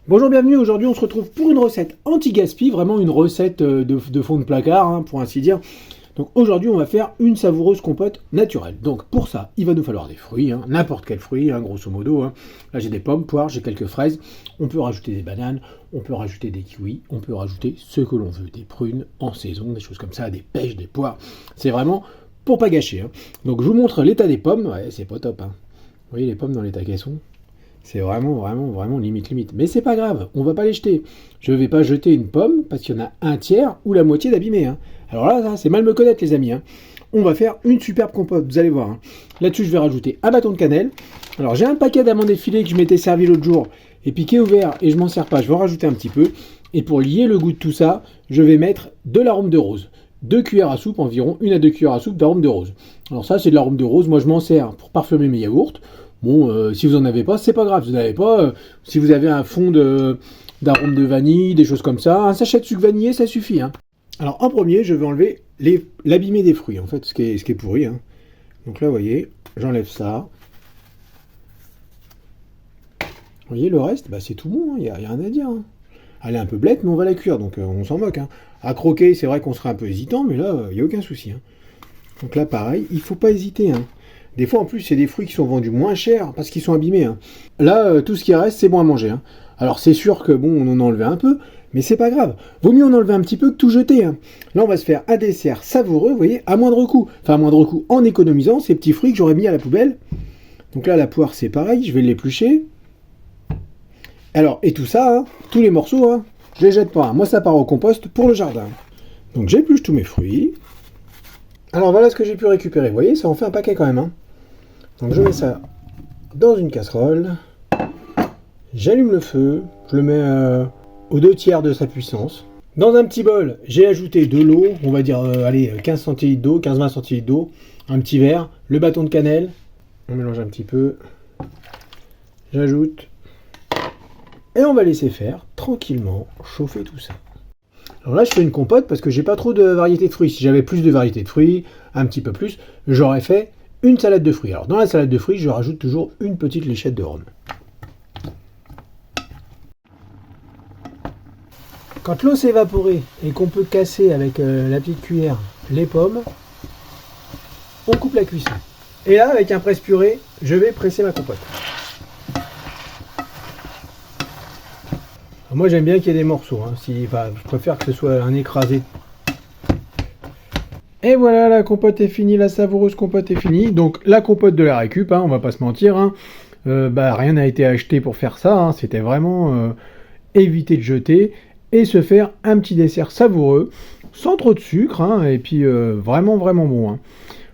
Bonjour, bienvenue. Aujourd'hui, on se retrouve pour une recette anti-gaspi, vraiment une recette de fond de placard, hein, pour ainsi dire. Donc aujourd'hui, on va faire une savoureuse compote naturelle. Donc pour ça, il va nous falloir des fruits, hein, n'importe quel fruit, hein, grosso modo. Hein. Là, j'ai des pommes, poires, j'ai quelques fraises. On peut rajouter des bananes, on peut rajouter des kiwis, on peut rajouter ce que l'on veut, des prunes en saison, des choses comme ça, des pêches, des poires. C'est vraiment pour pas gâcher. Hein. Donc je vous montre l'état des pommes. Ouais, c'est pas top. Hein. Vous voyez les pommes dans l'état qu'elles sont ? C'est vraiment limite. Mais c'est pas grave, on va pas les jeter. Je vais pas jeter une pomme parce qu'il y en a un tiers ou la moitié d'abîmé. Hein. Alors là, c'est mal me connaître les amis. Hein. On va faire une superbe compote, vous allez voir. Hein. Là-dessus, je vais rajouter un bâton de cannelle. Alors j'ai un paquet d'amandes effilées que je m'étais servi l'autre jour et puis qui est ouvert et je m'en sers pas, je vais en rajouter un petit peu. Et pour lier le goût de tout ça, je vais mettre de l'arôme de rose. 2 cuillères à soupe environ, 1 à 2 cuillères à soupe d'arôme de rose. Alors ça, c'est de l'arôme de rose. Moi, je m'en sers pour parfumer mes yaourts. Bon, si vous en avez pas, c'est pas grave. Si vous n'avez pas, si vous avez un fond d'arôme de vanille, des choses comme ça, un sachet de sucre vanillé, ça suffit. Hein. Alors en premier, je vais enlever l'abîmé des fruits, en fait, ce qui est pourri. Hein. Donc là, vous voyez, j'enlève ça. Vous voyez, le reste, bah, c'est tout bon, il n'y a rien à dire. Hein. Elle est un peu blette, mais on va la cuire, donc on s'en moque. Hein. À croquer, c'est vrai qu'on serait un peu hésitant, mais là, il n'y a aucun souci. Hein. Donc là, pareil, il ne faut pas hésiter. Hein. Des fois, en plus, c'est des fruits qui sont vendus moins cher parce qu'ils sont abîmés. Hein. Là, tout ce qui reste, c'est bon à manger. Hein. Alors, c'est sûr que, bon, on en a enlevé un peu, mais c'est pas grave. Vaut mieux en enlever un petit peu que tout jeter. Hein. Là, on va se faire un dessert savoureux, vous voyez, à moindre coût. Enfin, à moindre coût, en économisant ces petits fruits que j'aurais mis à la poubelle. Donc là, la poire, c'est pareil, je vais l'éplucher. Alors, et tout ça, hein, tous les morceaux, hein, je les jette pas. Hein. Moi, ça part au compost pour le jardin. Donc, j'épluche tous mes fruits. Alors, voilà ce que j'ai pu récupérer. Vous voyez, ça en fait un paquet quand même. Hein. Donc je mets ça dans une casserole, j'allume le feu, je le mets aux 2/3 de sa puissance. Dans un petit bol, j'ai ajouté de l'eau, on va dire 15 centilitres d'eau, 15-20 centilitres d'eau, un petit verre, le bâton de cannelle, on mélange un petit peu, j'ajoute, et on va laisser faire tranquillement chauffer tout ça. Alors là je fais une compote parce que j'ai pas trop de variété de fruits. Si j'avais plus de variété de fruits, un petit peu plus, j'aurais fait une salade de fruits. Alors dans la salade de fruits, je rajoute toujours une petite léchette de rhum. Quand l'eau s'est évaporée et qu'on peut casser avec la petite cuillère les pommes, on coupe la cuisson. Et là, avec un presse-purée, je vais presser ma compote. Alors moi j'aime bien qu'il y ait des morceaux. Hein. Je préfère que ce soit un écrasé. Et voilà, la compote est finie, la savoureuse compote est finie. Donc la compote de la récup, hein, on va pas se mentir, hein, rien n'a été acheté pour faire ça. Hein, c'était vraiment éviter de jeter et se faire un petit dessert savoureux, sans trop de sucre, hein, et puis vraiment bon. Hein.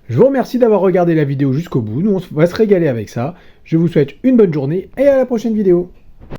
Je vous remercie d'avoir regardé la vidéo jusqu'au bout. Nous, on va se régaler avec ça. Je vous souhaite une bonne journée et à la prochaine vidéo.